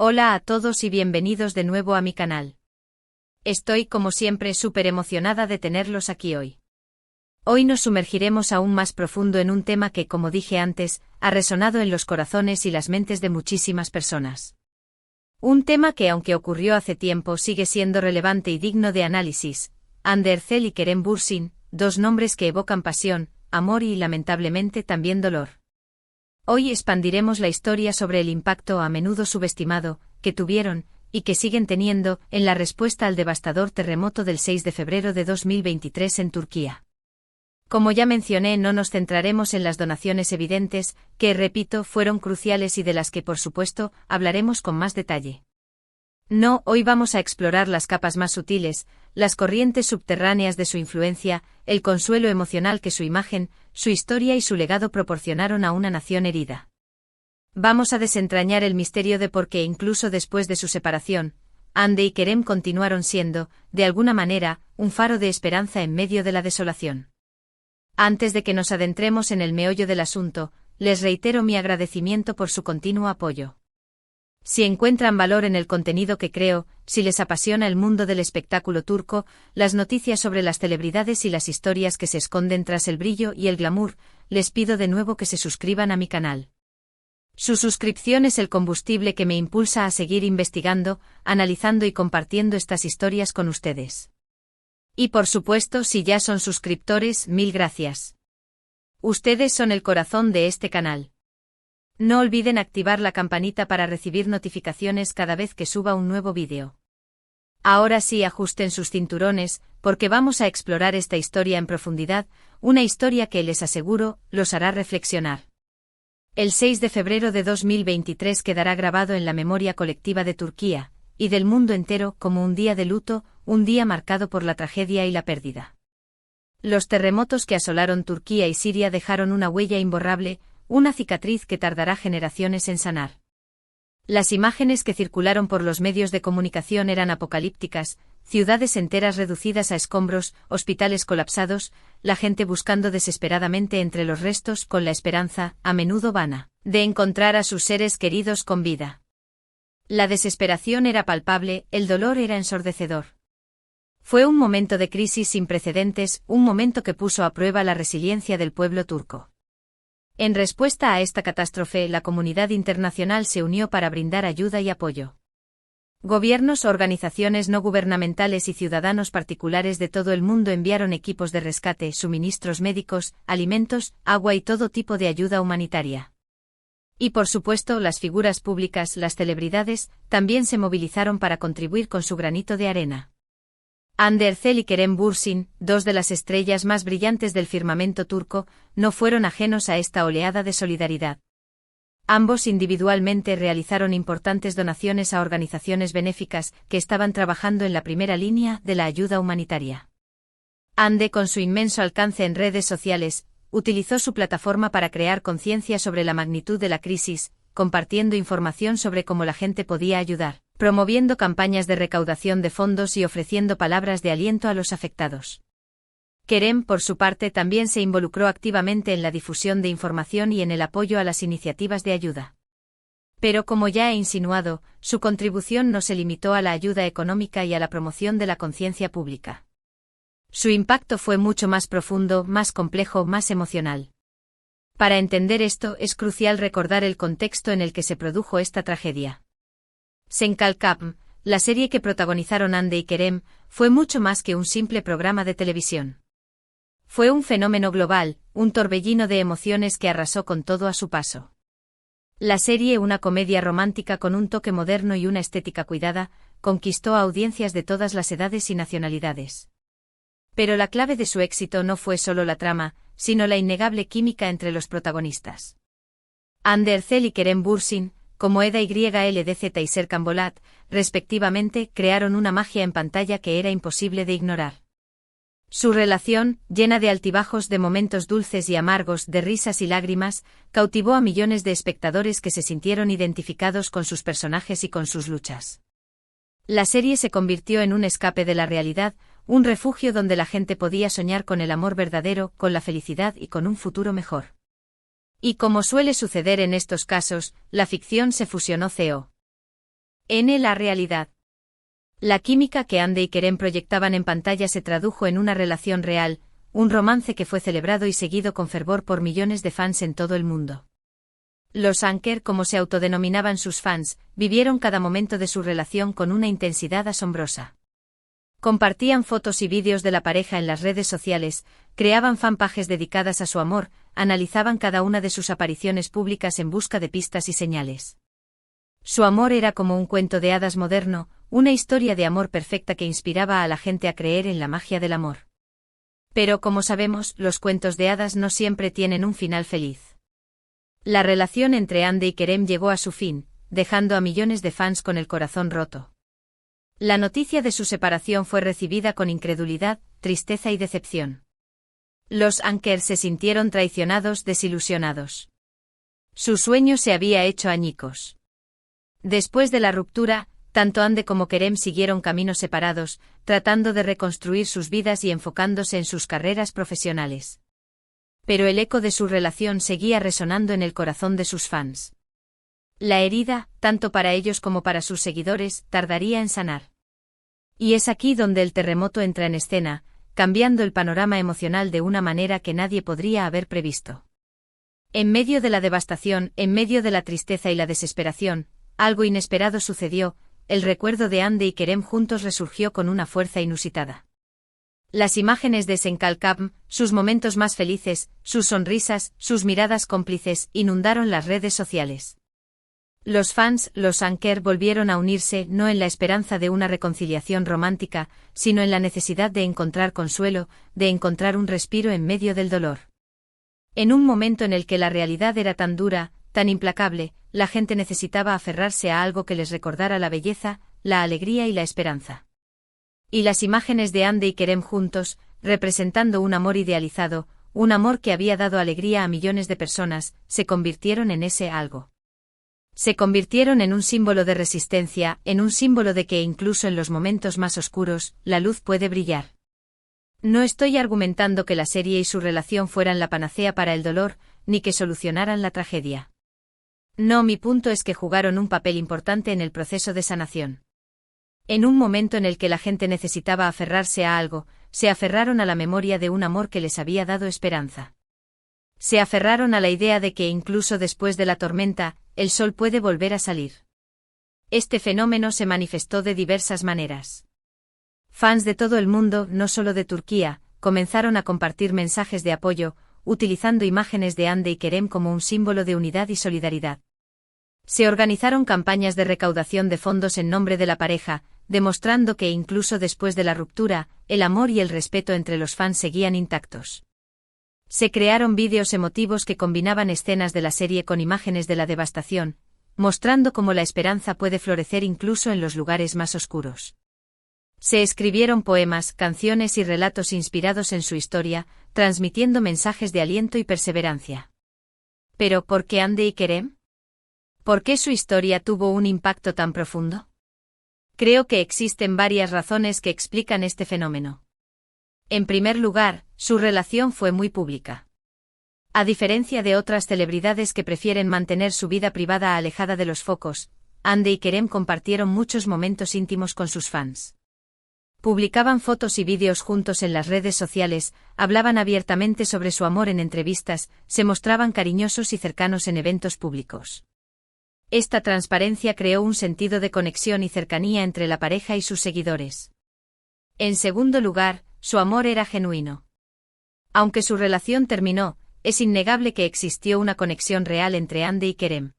Hola a todos y bienvenidos de nuevo a mi canal. Estoy como siempre súper emocionada de tenerlos aquí hoy. Hoy nos sumergiremos aún más profundo en un tema que, como dije antes, ha resonado en los corazones y las mentes de muchísimas personas. Un tema que, aunque ocurrió hace tiempo, sigue siendo relevante y digno de análisis. Ander Ercel y Kerem Bürsin, dos nombres que evocan pasión, amor y, lamentablemente, también dolor. Hoy expandiremos la historia sobre el impacto a menudo subestimado, que tuvieron, y que siguen teniendo, en la respuesta al devastador terremoto del 6 de febrero de 2023 en Turquía. Como ya mencioné, no nos centraremos en las donaciones evidentes, que, repito, fueron cruciales y de las que, por supuesto, hablaremos con más detalle. No, hoy vamos a explorar las capas más sutiles, las corrientes subterráneas de su influencia, el consuelo emocional que su imagen, su historia y su legado proporcionaron a una nación herida. Vamos a desentrañar el misterio de por qué incluso después de su separación, Hande y Kerem continuaron siendo, de alguna manera, un faro de esperanza en medio de la desolación. Antes de que nos adentremos en el meollo del asunto, les reitero mi agradecimiento por su continuo apoyo. Si encuentran valor en el contenido que creo, si les apasiona el mundo del espectáculo turco, las noticias sobre las celebridades y las historias que se esconden tras el brillo y el glamour, les pido de nuevo que se suscriban a mi canal. Su suscripción es el combustible que me impulsa a seguir investigando, analizando y compartiendo estas historias con ustedes. Y por supuesto, si ya son suscriptores, mil gracias. Ustedes son el corazón de este canal. No olviden activar la campanita para recibir notificaciones cada vez que suba un nuevo vídeo. Ahora sí, ajusten sus cinturones, porque vamos a explorar esta historia en profundidad, una historia que, les aseguro, los hará reflexionar. El 6 de febrero de 2023 quedará grabado en la memoria colectiva de Turquía, y del mundo entero, como un día de luto, un día marcado por la tragedia y la pérdida. Los terremotos que asolaron Turquía y Siria dejaron una huella imborrable, una cicatriz que tardará generaciones en sanar. Las imágenes que circularon por los medios de comunicación eran apocalípticas: ciudades enteras reducidas a escombros, hospitales colapsados, la gente buscando desesperadamente entre los restos con la esperanza, a menudo vana, de encontrar a sus seres queridos con vida. La desesperación era palpable, el dolor era ensordecedor. Fue un momento de crisis sin precedentes, un momento que puso a prueba la resiliencia del pueblo turco. En respuesta a esta catástrofe, la comunidad internacional se unió para brindar ayuda y apoyo. Gobiernos, organizaciones no gubernamentales y ciudadanos particulares de todo el mundo enviaron equipos de rescate, suministros médicos, alimentos, agua y todo tipo de ayuda humanitaria. Y por supuesto, las figuras públicas, las celebridades, también se movilizaron para contribuir con su granito de arena. Hande Ercel y Kerem Bürsin, dos de las estrellas más brillantes del firmamento turco, no fueron ajenos a esta oleada de solidaridad. Ambos individualmente realizaron importantes donaciones a organizaciones benéficas que estaban trabajando en la primera línea de la ayuda humanitaria. Hande, con su inmenso alcance en redes sociales, utilizó su plataforma para crear conciencia sobre la magnitud de la crisis, compartiendo información sobre cómo la gente podía ayudar, promoviendo campañas de recaudación de fondos y ofreciendo palabras de aliento a los afectados. Kerem, por su parte, también se involucró activamente en la difusión de información y en el apoyo a las iniciativas de ayuda. Pero, como ya he insinuado, su contribución no se limitó a la ayuda económica y a la promoción de la conciencia pública. Su impacto fue mucho más profundo, más complejo, más emocional. Para entender esto, es crucial recordar el contexto en el que se produjo esta tragedia. Senkalkapm, la serie que protagonizaron Hande y Kerem, fue mucho más que un simple programa de televisión. Fue un fenómeno global, un torbellino de emociones que arrasó con todo a su paso. La serie, una comedia romántica con un toque moderno y una estética cuidada, conquistó a audiencias de todas las edades y nacionalidades. Pero la clave de su éxito no fue solo la trama, sino la innegable química entre los protagonistas. Hande Ercel y Kerem Bürsin, como Eda YLDZ y Serkan Bolat, respectivamente, crearon una magia en pantalla que era imposible de ignorar. Su relación, llena de altibajos, de momentos dulces y amargos, de risas y lágrimas, cautivó a millones de espectadores que se sintieron identificados con sus personajes y con sus luchas. La serie se convirtió en un escape de la realidad, un refugio donde la gente podía soñar con el amor verdadero, con la felicidad y con un futuro mejor. Y como suele suceder en estos casos, la ficción se fusionó. La realidad. La química que Ande y Kerem proyectaban en pantalla se tradujo en una relación real, un romance que fue celebrado y seguido con fervor por millones de fans en todo el mundo. Los Anker, como se autodenominaban sus fans, vivieron cada momento de su relación con una intensidad asombrosa. Compartían fotos y vídeos de la pareja en las redes sociales, creaban fanpages dedicadas a su amor, analizaban cada una de sus apariciones públicas en busca de pistas y señales. Su amor era como un cuento de hadas moderno, una historia de amor perfecta que inspiraba a la gente a creer en la magia del amor. Pero como sabemos, los cuentos de hadas no siempre tienen un final feliz. La relación entre Ande y Kerem llegó a su fin, dejando a millones de fans con el corazón roto. La noticia de su separación fue recibida con incredulidad, tristeza y decepción. Los Anker se sintieron traicionados, desilusionados. Su sueño se había hecho añicos. Después de la ruptura, tanto Ande como Kerem siguieron caminos separados, tratando de reconstruir sus vidas y enfocándose en sus carreras profesionales. Pero el eco de su relación seguía resonando en el corazón de sus fans. La herida, tanto para ellos como para sus seguidores, tardaría en sanar. Y es aquí donde el terremoto entra en escena, cambiando el panorama emocional de una manera que nadie podría haber previsto. En medio de la devastación, en medio de la tristeza y la desesperación, algo inesperado sucedió, el recuerdo de Ande y Kerem juntos resurgió con una fuerza inusitada. Las imágenes de Senkalkam, sus momentos más felices, sus sonrisas, sus miradas cómplices, inundaron las redes sociales. Los fans, los Anker, volvieron a unirse no en la esperanza de una reconciliación romántica, sino en la necesidad de encontrar consuelo, de encontrar un respiro en medio del dolor. En un momento en el que la realidad era tan dura, tan implacable, la gente necesitaba aferrarse a algo que les recordara la belleza, la alegría y la esperanza. Y las imágenes de Ande y Kerem juntos, representando un amor idealizado, un amor que había dado alegría a millones de personas, se convirtieron en ese algo. Se convirtieron en un símbolo de resistencia, en un símbolo de que incluso en los momentos más oscuros, la luz puede brillar. No estoy argumentando que la serie y su relación fueran la panacea para el dolor, ni que solucionaran la tragedia. No, mi punto es que jugaron un papel importante en el proceso de sanación. En un momento en el que la gente necesitaba aferrarse a algo, se aferraron a la memoria de un amor que les había dado esperanza. Se aferraron a la idea de que incluso después de la tormenta, el sol puede volver a salir. Este fenómeno se manifestó de diversas maneras. Fans de todo el mundo, no solo de Turquía, comenzaron a compartir mensajes de apoyo, utilizando imágenes de Ande y Kerem como un símbolo de unidad y solidaridad. Se organizaron campañas de recaudación de fondos en nombre de la pareja, demostrando que incluso después de la ruptura, el amor y el respeto entre los fans seguían intactos. Se crearon vídeos emotivos que combinaban escenas de la serie con imágenes de la devastación, mostrando cómo la esperanza puede florecer incluso en los lugares más oscuros. Se escribieron poemas, canciones y relatos inspirados en su historia, transmitiendo mensajes de aliento y perseverancia. Pero, ¿por qué Ande y Kerem? ¿Por qué su historia tuvo un impacto tan profundo? Creo que existen varias razones que explican este fenómeno. En primer lugar, su relación fue muy pública. A diferencia de otras celebridades que prefieren mantener su vida privada alejada de los focos, Ande y Kerem compartieron muchos momentos íntimos con sus fans. Publicaban fotos y vídeos juntos en las redes sociales, hablaban abiertamente sobre su amor en entrevistas, se mostraban cariñosos y cercanos en eventos públicos. Esta transparencia creó un sentido de conexión y cercanía entre la pareja y sus seguidores. En segundo lugar, su amor era genuino. Aunque su relación terminó, es innegable que existió una conexión real entre Ande y Kerem.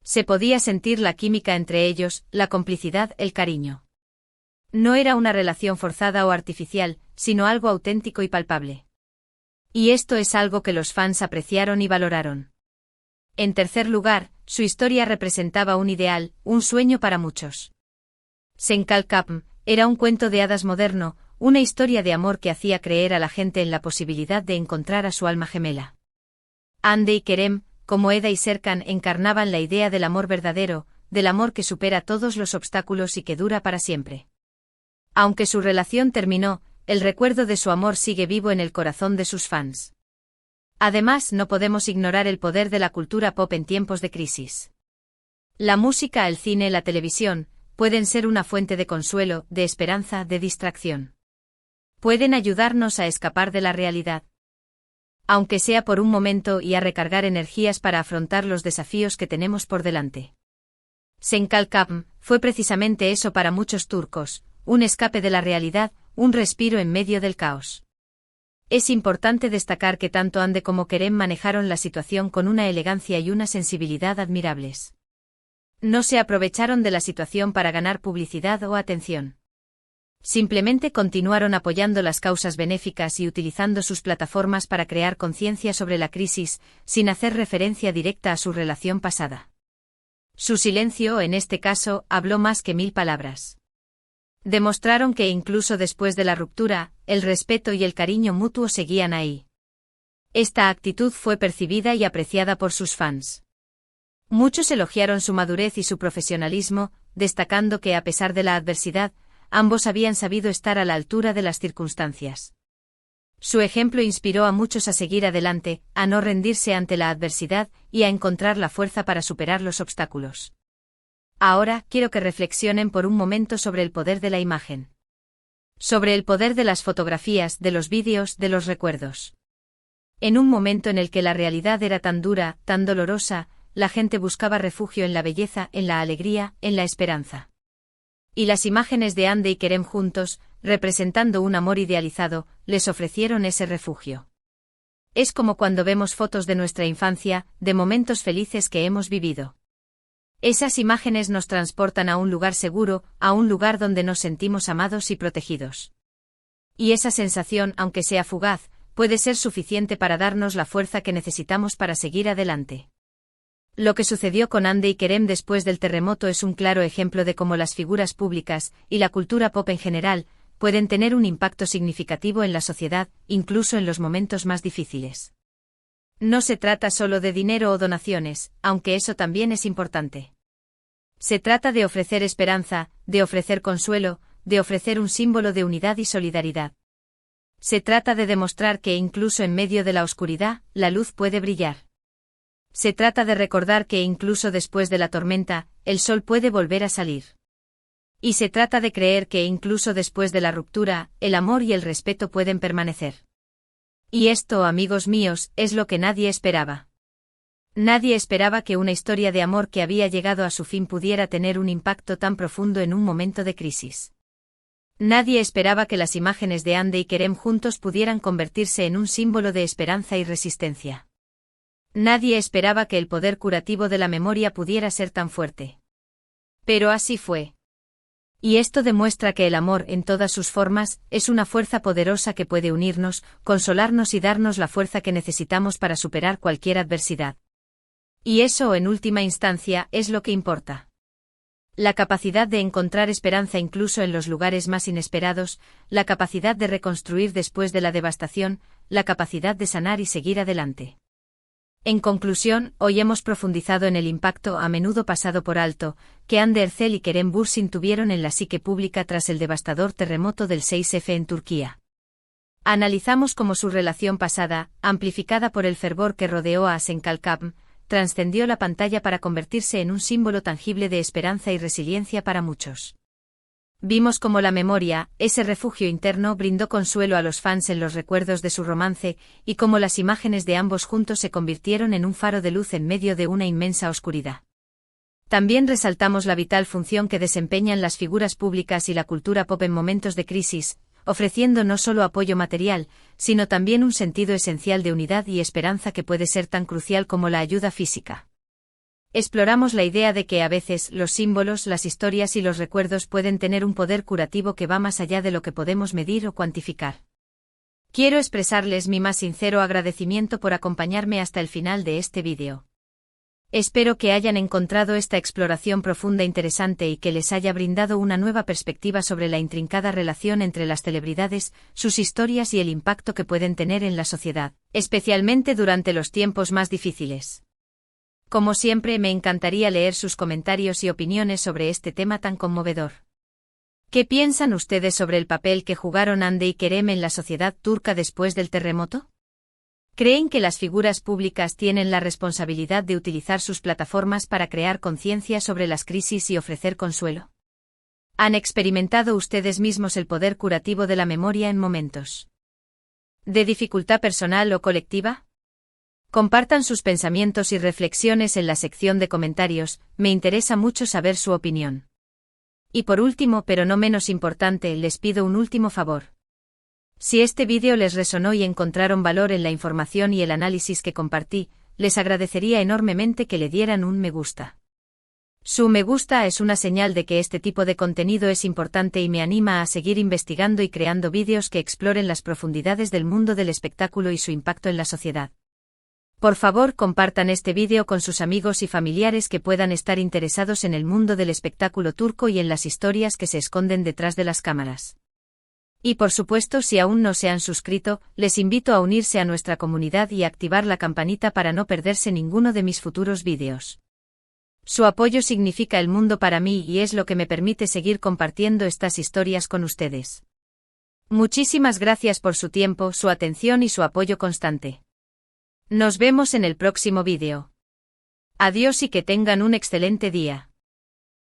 Se podía sentir la química entre ellos, la complicidad, el cariño. No era una relación forzada o artificial, sino algo auténtico y palpable. Y esto es algo que los fans apreciaron y valoraron. En tercer lugar, su historia representaba un ideal, un sueño para muchos. Senkalkam era un cuento de hadas moderno, una historia de amor que hacía creer a la gente en la posibilidad de encontrar a su alma gemela. Ande y Kerem, como Eda y Serkan, encarnaban la idea del amor verdadero, del amor que supera todos los obstáculos y que dura para siempre. Aunque su relación terminó, el recuerdo de su amor sigue vivo en el corazón de sus fans. Además, no podemos ignorar el poder de la cultura pop en tiempos de crisis. La música, el cine, la televisión, pueden ser una fuente de consuelo, de esperanza, de distracción. Pueden ayudarnos a escapar de la realidad, aunque sea por un momento, y a recargar energías para afrontar los desafíos que tenemos por delante. Senkalkam fue precisamente eso para muchos turcos, un escape de la realidad, un respiro en medio del caos. Es importante destacar que tanto Hande como Kerem manejaron la situación con una elegancia y una sensibilidad admirables. No se aprovecharon de la situación para ganar publicidad o atención. Simplemente continuaron apoyando las causas benéficas y utilizando sus plataformas para crear conciencia sobre la crisis, sin hacer referencia directa a su relación pasada. Su silencio, en este caso, habló más que 1000 palabras. Demostraron que incluso después de la ruptura, el respeto y el cariño mutuo seguían ahí. Esta actitud fue percibida y apreciada por sus fans. Muchos elogiaron su madurez y su profesionalismo, destacando que a pesar de la adversidad, ambos habían sabido estar a la altura de las circunstancias. Su ejemplo inspiró a muchos a seguir adelante, a no rendirse ante la adversidad y a encontrar la fuerza para superar los obstáculos. Ahora, quiero que reflexionen por un momento sobre el poder de la imagen. Sobre el poder de las fotografías, de los vídeos, de los recuerdos. En un momento en el que la realidad era tan dura, tan dolorosa, la gente buscaba refugio en la belleza, en la alegría, en la esperanza. Y las imágenes de Hande y Kerem juntos, representando un amor idealizado, les ofrecieron ese refugio. Es como cuando vemos fotos de nuestra infancia, de momentos felices que hemos vivido. Esas imágenes nos transportan a un lugar seguro, a un lugar donde nos sentimos amados y protegidos. Y esa sensación, aunque sea fugaz, puede ser suficiente para darnos la fuerza que necesitamos para seguir adelante. Lo que sucedió con Hande y Kerem después del terremoto es un claro ejemplo de cómo las figuras públicas, y la cultura pop en general, pueden tener un impacto significativo en la sociedad, incluso en los momentos más difíciles. No se trata solo de dinero o donaciones, aunque eso también es importante. Se trata de ofrecer esperanza, de ofrecer consuelo, de ofrecer un símbolo de unidad y solidaridad. Se trata de demostrar que incluso en medio de la oscuridad, la luz puede brillar. Se trata de recordar que incluso después de la tormenta, el sol puede volver a salir. Y se trata de creer que incluso después de la ruptura, el amor y el respeto pueden permanecer. Y esto, amigos míos, es lo que nadie esperaba. Nadie esperaba que una historia de amor que había llegado a su fin pudiera tener un impacto tan profundo en un momento de crisis. Nadie esperaba que las imágenes de Hande y Kerem juntos pudieran convertirse en un símbolo de esperanza y resistencia. Nadie esperaba que el poder curativo de la memoria pudiera ser tan fuerte. Pero así fue. Y esto demuestra que el amor, en todas sus formas, es una fuerza poderosa que puede unirnos, consolarnos y darnos la fuerza que necesitamos para superar cualquier adversidad. Y eso, en última instancia, es lo que importa. La capacidad de encontrar esperanza incluso en los lugares más inesperados, la capacidad de reconstruir después de la devastación, la capacidad de sanar y seguir adelante. En conclusión, hoy hemos profundizado en el impacto a menudo pasado por alto, que Hande Erçel y Kerem Bürsin tuvieron en la psique pública tras el devastador terremoto del 6F en Turquía. Analizamos cómo su relación pasada, amplificada por el fervor que rodeó a Senkalkam, trascendió la pantalla para convertirse en un símbolo tangible de esperanza y resiliencia para muchos. Vimos cómo la memoria, ese refugio interno, brindó consuelo a los fans en los recuerdos de su romance, y cómo las imágenes de ambos juntos se convirtieron en un faro de luz en medio de una inmensa oscuridad. También resaltamos la vital función que desempeñan las figuras públicas y la cultura pop en momentos de crisis, ofreciendo no solo apoyo material, sino también un sentido esencial de unidad y esperanza que puede ser tan crucial como la ayuda física. Exploramos la idea de que a veces los símbolos, las historias y los recuerdos pueden tener un poder curativo que va más allá de lo que podemos medir o cuantificar. Quiero expresarles mi más sincero agradecimiento por acompañarme hasta el final de este vídeo. Espero que hayan encontrado esta exploración profunda interesante y que les haya brindado una nueva perspectiva sobre la intrincada relación entre las celebridades, sus historias y el impacto que pueden tener en la sociedad, especialmente durante los tiempos más difíciles. Como siempre, me encantaría leer sus comentarios y opiniones sobre este tema tan conmovedor. ¿Qué piensan ustedes sobre el papel que jugaron Hande y Kerem en la sociedad turca después del terremoto? ¿Creen que las figuras públicas tienen la responsabilidad de utilizar sus plataformas para crear conciencia sobre las crisis y ofrecer consuelo? ¿Han experimentado ustedes mismos el poder curativo de la memoria en momentos de dificultad personal o colectiva? Compartan sus pensamientos y reflexiones en la sección de comentarios, me interesa mucho saber su opinión. Y por último, pero no menos importante, les pido un último favor. Si este vídeo les resonó y encontraron valor en la información y el análisis que compartí, les agradecería enormemente que le dieran un me gusta. Su me gusta es una señal de que este tipo de contenido es importante y me anima a seguir investigando y creando vídeos que exploren las profundidades del mundo del espectáculo y su impacto en la sociedad. Por favor, compartan este vídeo con sus amigos y familiares que puedan estar interesados en el mundo del espectáculo turco y en las historias que se esconden detrás de las cámaras. Y por supuesto, si aún no se han suscrito, les invito a unirse a nuestra comunidad y activar la campanita para no perderse ninguno de mis futuros vídeos. Su apoyo significa el mundo para mí y es lo que me permite seguir compartiendo estas historias con ustedes. Muchísimas gracias por su tiempo, su atención y su apoyo constante. Nos vemos en el próximo vídeo. Adiós y que tengan un excelente día.